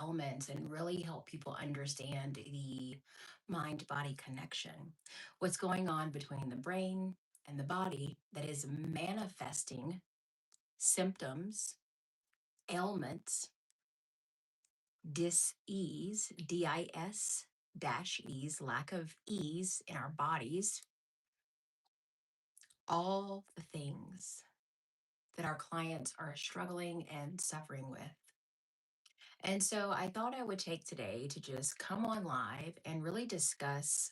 elements and really help people understand the mind body connection. What's going on between the brain and the body that is manifesting symptoms, ailments, dis-ease, DIS dash ease, lack of ease in our bodies, all the things that our clients are struggling and suffering with. And so I thought I would take today to just come on live and really discuss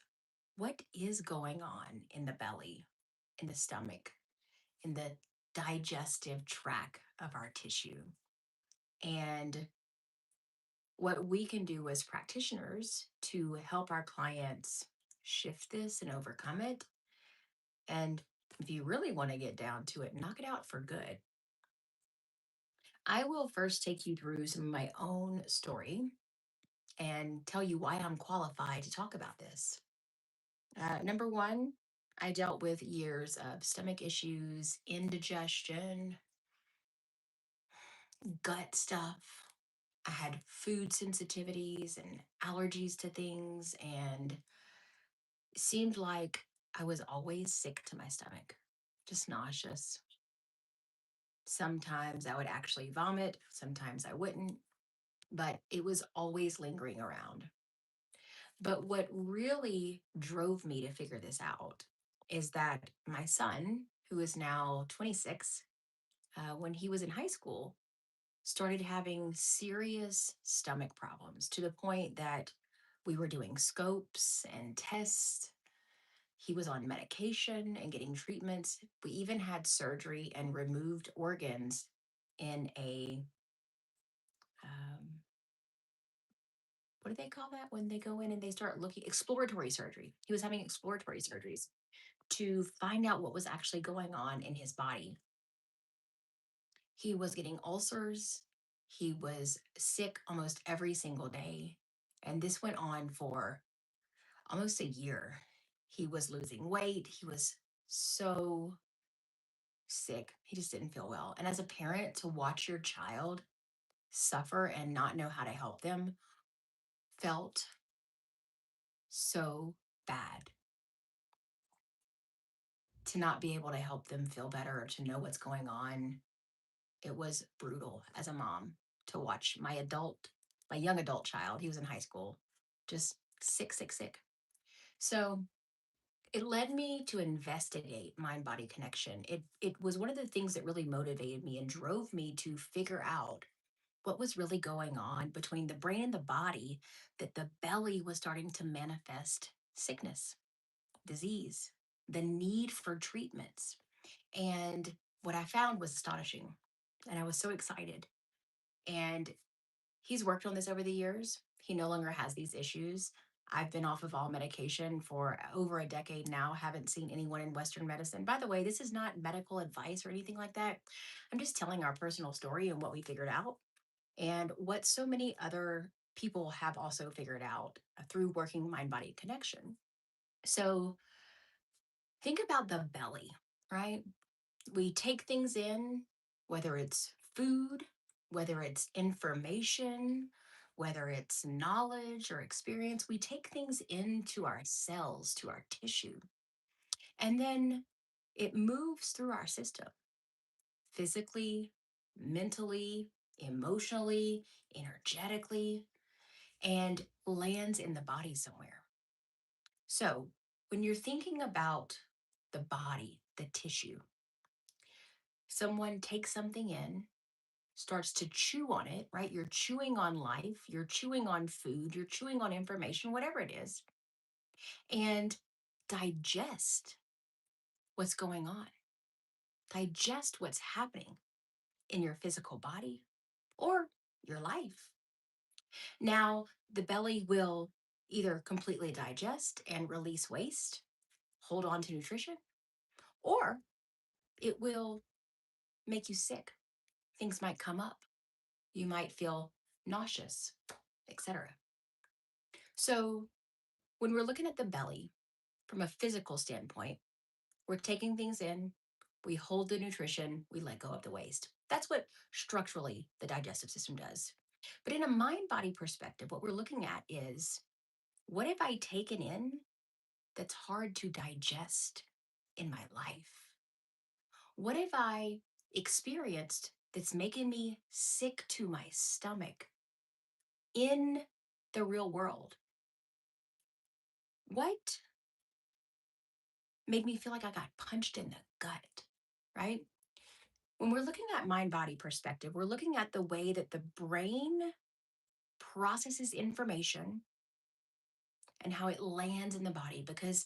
what is going on in the belly, in the stomach, in the digestive tract of our tissue. And what we can do as practitioners to help our clients shift this and overcome it. And if you really want to get down to it, knock it out for good. I will first take you through some of my own story and tell you why I'm qualified to talk about this. Number one, I dealt with years of stomach issues, indigestion, gut stuff. I had food sensitivities and allergies to things, and it seemed like I was always sick to my stomach, just nauseous. Sometimes I would actually vomit, sometimes I wouldn't, but it was always lingering around. But what really drove me to figure this out is that my son, who is now 26, when he was in high school, started having serious stomach problems to the point that we were doing scopes and tests. He was on medication and getting treatments. We even had surgery and removed organs in a, um, what do they call that when they go in and they start looking? Exploratory surgery. He was having exploratory surgeries to find out what was actually going on in his body. He was getting ulcers. He was sick almost every single day. And this went on for almost a year. He was losing weight. He was so sick. He just didn't feel well. And as a parent, to watch your child suffer and not know how to help them felt so bad. To not be able to help them feel better or to know what's going on, it was brutal as a mom to watch my young adult child, he was in high school, just sick, sick, sick. So it led me to investigate mind body connection. It was one of the things that really motivated me and drove me to figure out what was really going on between the brain and the body, that the belly was starting to manifest sickness, disease, the need for treatments. And what I found was astonishing. And I was so excited. And he's worked on this over the years. He no longer has these issues. I've been off of all medication for over a decade now. Haven't seen anyone in Western medicine. By the way, this is not medical advice or anything like that. I'm just telling our personal story and what we figured out and what so many other people have also figured out through working mind body connection. So think about the belly, right? We take things in, whether it's food, whether it's information, whether it's knowledge or experience, we take things into our cells, to our tissue, and then it moves through our system physically, mentally, emotionally, energetically, and lands in the body somewhere. So when you're thinking about the body, the tissue, someone takes something in, starts to chew on it, right? You're chewing on life, you're chewing on food, you're chewing on information, whatever it is, and digest what's going on, digest what's happening in your physical body or your life. Now, the belly will either completely digest and release waste, hold on to nutrition, or it will make you sick. Things might come up. You might feel nauseous, etc. So, when we're looking at the belly from a physical standpoint, we're taking things in, we hold the nutrition, we let go of the waste. That's what structurally the digestive system does. But in a mind body perspective, what we're looking at is, what have I taken in that's hard to digest in my life? What have I experienced that's making me sick to my stomach in the real world? What made me feel like I got punched in the gut, right? When we're looking at mind body perspective, we're looking at the way that the brain processes information and how it lands in the body, because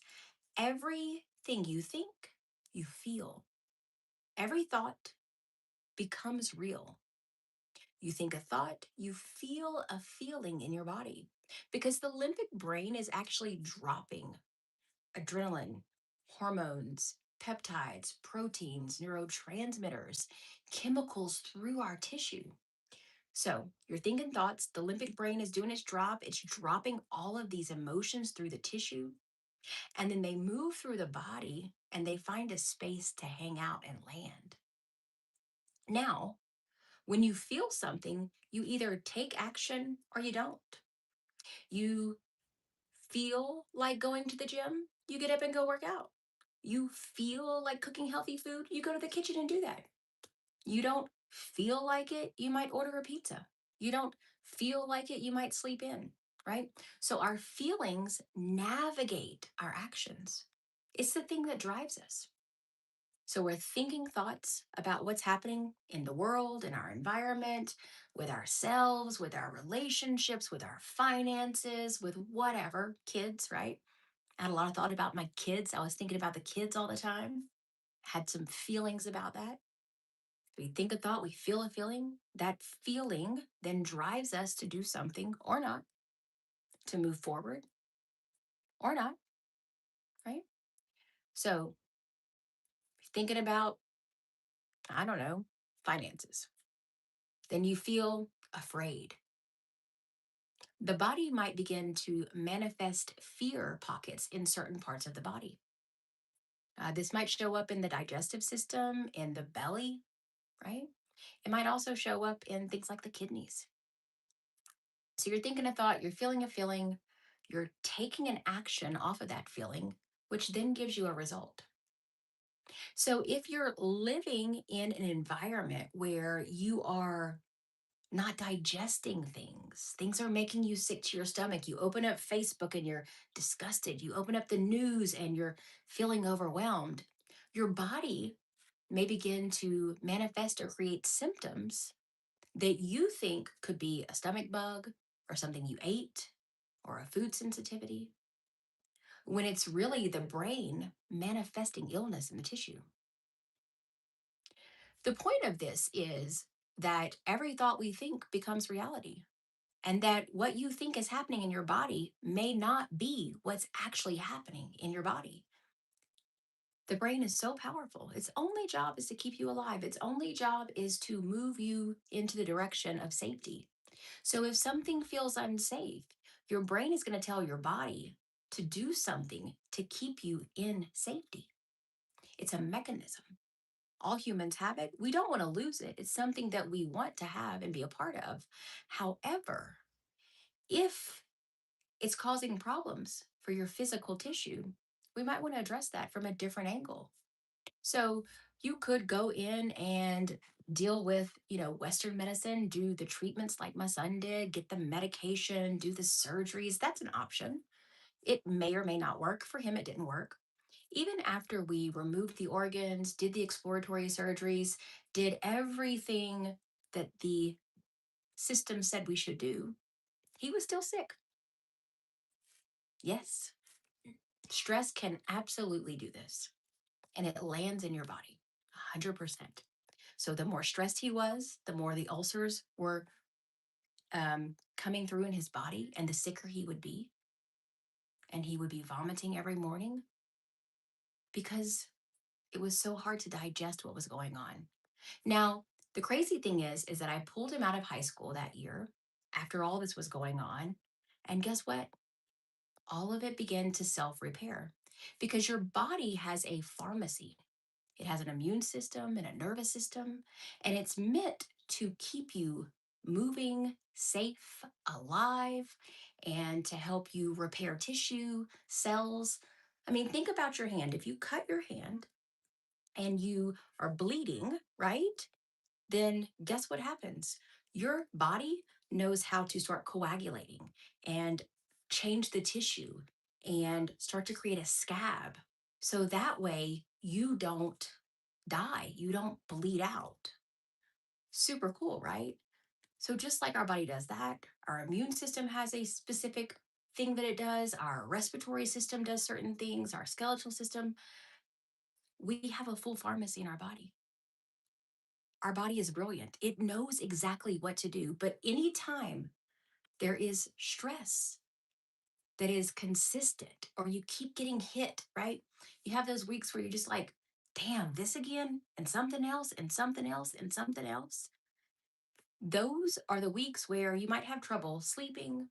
everything you think, you feel. Every thought becomes real. You think a thought, you feel a feeling in your body, because the limbic brain is actually dropping adrenaline, hormones, peptides, proteins, neurotransmitters, chemicals through our tissue. So you're thinking thoughts, the limbic brain is doing its job. It's dropping all of these emotions through the tissue, and then they move through the body and they find a space to hang out and land. Now, when you feel something, you either take action or you don't. You feel like going to the gym, you get up and go work out. You feel like cooking healthy food, you go to the kitchen and do that. You don't feel like it, you might order a pizza. You don't feel like it, you might sleep in, right? So our feelings navigate our actions. It's the thing that drives us. So we're thinking thoughts about what's happening in the world, in our environment, with ourselves, with our relationships, with our finances, with whatever, kids, right? I had a lot of thought about my kids. I was thinking about the kids all the time, had some feelings about that. We think a thought, we feel a feeling. That feeling then drives us to do something or not, to move forward or not, right? So thinking about, I don't know, finances, then you feel afraid. The body might begin to manifest fear pockets in certain parts of the body. This might show up in the digestive system, in the belly, right? It might also show up in things like the kidneys. So you're thinking a thought, you're feeling a feeling, you're taking an action off of that feeling, which then gives you a result. So if you're living in an environment where you are not digesting things, things are making you sick to your stomach, you open up Facebook and you're disgusted, you open up the news and you're feeling overwhelmed, your body may begin to manifest or create symptoms that you think could be a stomach bug or something you ate or a food sensitivity, when it's really the brain manifesting illness in the tissue. The point of this is that every thought we think becomes reality, and that what you think is happening in your body may not be what's actually happening in your body. The brain is so powerful. Its only job is to keep you alive. Its only job is to move you into the direction of safety. So if something feels unsafe, your brain is going to tell your body to do something to keep you in safety. It's a mechanism. All humans have it. We don't want to lose it. It's something that we want to have and be a part of. However, if it's causing problems for your physical tissue, we might want to address that from a different angle. So you could go in and deal with, Western medicine, do the treatments like my son did, get the medication, do the surgeries. That's an option. It may or may not work. For him, it didn't work. Even after we removed the organs, did the exploratory surgeries, did everything that the system said we should do, he was still sick. Yes, stress can absolutely do this, and it lands in your body 100%. So the more stressed he was, the more the ulcers were coming through in his body, and the sicker he would be. And he would be vomiting every morning because it was so hard to digest what was going on. Now, the crazy thing is that I pulled him out of high school that year after all this was going on. And guess what? All of it began to self repair, because your body has a pharmacy. It has an immune system and a nervous system, and it's meant to keep you moving, safe, alive, and to help you repair tissue, cells. I mean, think about your hand. If you cut your hand and you are bleeding, right? Then guess what happens? Your body knows how to start coagulating and change the tissue and start to create a scab. So that way you don't die, you don't bleed out. Super cool, right? So, just like our body does that, our immune system has a specific thing that it does, our respiratory system does certain things, our skeletal system. We have a full pharmacy in our body. Our body is brilliant. It knows exactly what to do. But anytime there is stress that is consistent or you keep getting hit, right? You have those weeks where you're just like, damn, this again, and something else, and something else, and something else. Those are the weeks where you might have trouble sleeping.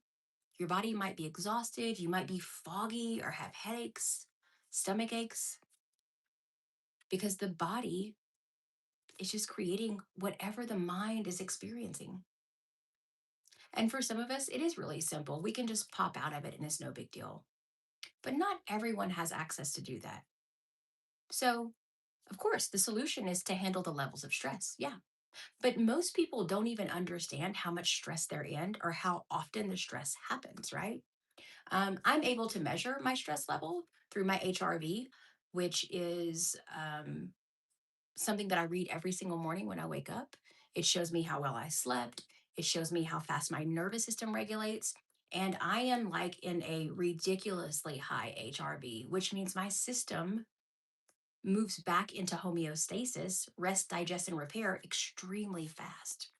Your body might be exhausted. You might be foggy or have headaches, stomach aches, because the body is just creating whatever the mind is experiencing. And for some of us, it is really simple. We can just pop out of it and it's no big deal. But not everyone has access to do that. So, of course, the solution is to handle the levels of stress. Yeah. But most people don't even understand how much stress they're in or how often the stress happens, right? I'm able to measure my stress level through my HRV, which is something that I read every single morning when I wake up. It shows me how well I slept. It shows me how fast my nervous system regulates. And I am like in a ridiculously high HRV, which means my system moves back into homeostasis, rest, digest, and repair extremely fast.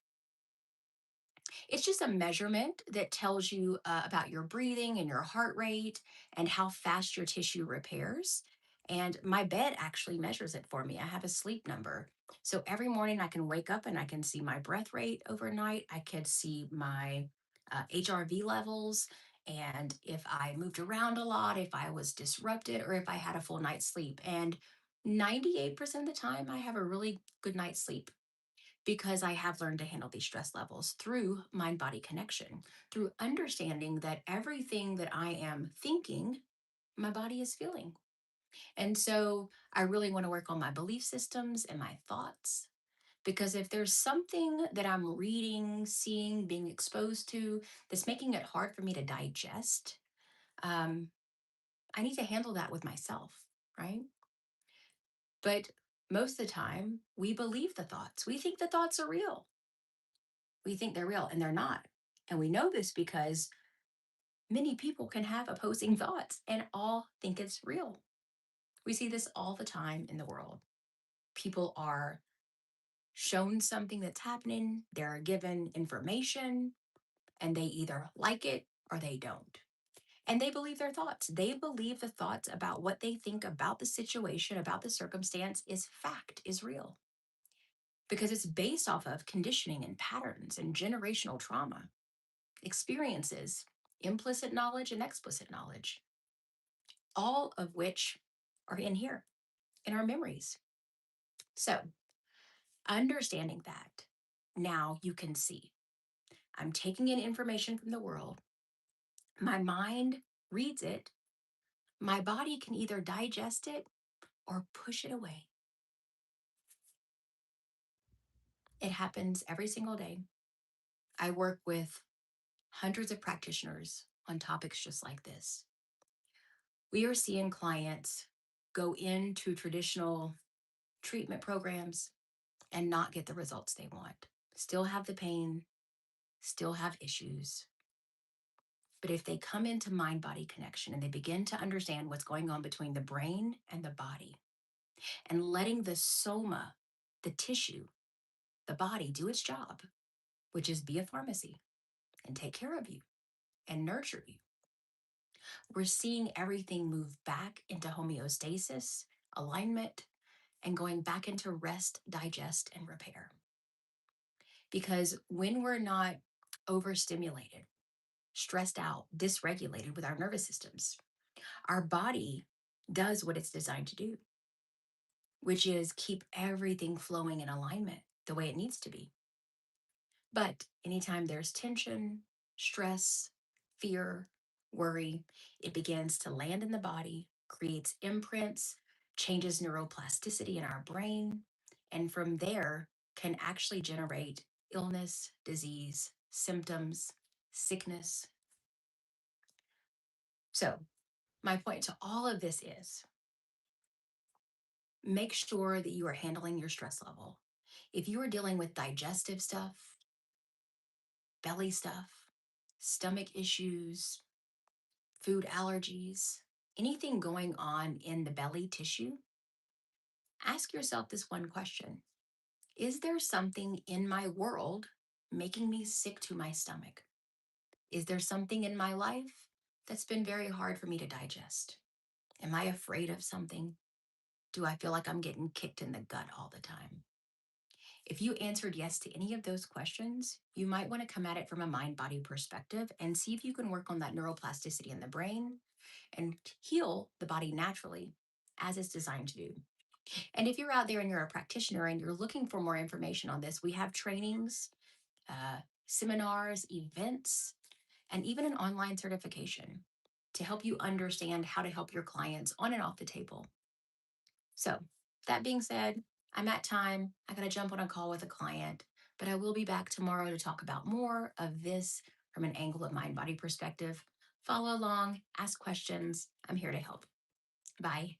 It's just a measurement that tells you about your breathing and your heart rate and how fast your tissue repairs. And my bed actually measures it for me. I have a sleep number. So every morning I can wake up and I can see my breath rate overnight. I could see my HRV levels. And if I moved around a lot, if I was disrupted, or if I had a full night's sleep. And 98% of the time, I have a really good night's sleep because I have learned to handle these stress levels through mind body connection, through understanding that everything that I am thinking, my body is feeling. And so I really want to work on my belief systems and my thoughts. Because if there's something that I'm reading, seeing, being exposed to that's making it hard for me to digest, um, I need to handle that with myself, right? But most of the time, we believe the thoughts. We think the thoughts are real. We think they're real and they're not. And we know this because many people can have opposing thoughts and all think it's real. We see this all the time in the world. People are shown something that's happening, they're given information, and they either like it or they don't. And they believe their thoughts. They believe the thoughts about what they think about the situation, about the circumstance is fact, is real, because it's based off of conditioning and patterns and generational trauma, experiences, implicit knowledge and explicit knowledge, all of which are in here in our memories. So, understanding that, now you can see I'm taking in information from the world. My mind reads it. My body can either digest it or push it away. It happens every single day. I work with hundreds of practitioners on topics just like this. We are seeing clients go into traditional treatment programs and not get the results they want. Still have the pain, still have issues. But if they come into mind body connection and they begin to understand what's going on between the brain and the body and letting the soma, the tissue, the body do its job, which is be a pharmacy and take care of you and nurture you, we're seeing everything move back into homeostasis, alignment, and going back into rest, digest, and repair. Because when we're not overstimulated, stressed out, dysregulated with our nervous systems, our body does what it's designed to do, which is keep everything flowing in alignment the way it needs to be. But anytime there's tension, stress, fear, worry, it begins to land in the body, creates imprints, changes neuroplasticity in our brain, and from there can actually generate illness, disease, symptoms, sickness. So, my point to all of this is make sure that you are handling your stress level. If you are dealing with digestive stuff, belly stuff, stomach issues, food allergies, anything going on in the belly tissue, ask yourself this one question: is there something in my world making me sick to my stomach? Is there something in my life that's been very hard for me to digest? Am I afraid of something? Do I feel like I'm getting kicked in the gut all the time? If you answered yes to any of those questions, you might want to come at it from a mind body perspective and see if you can work on that neuroplasticity in the brain and heal the body naturally as it's designed to do. And if you're out there and you're a practitioner and you're looking for more information on this, we have trainings, uh, seminars, events, and even an online certification to help you understand how to help your clients on and off the table. So, that being said, I'm at time. I got to jump on a call with a client, but I will be back tomorrow to talk about more of this from an angle of mind body perspective. Follow along, ask questions. I'm here to help. Bye.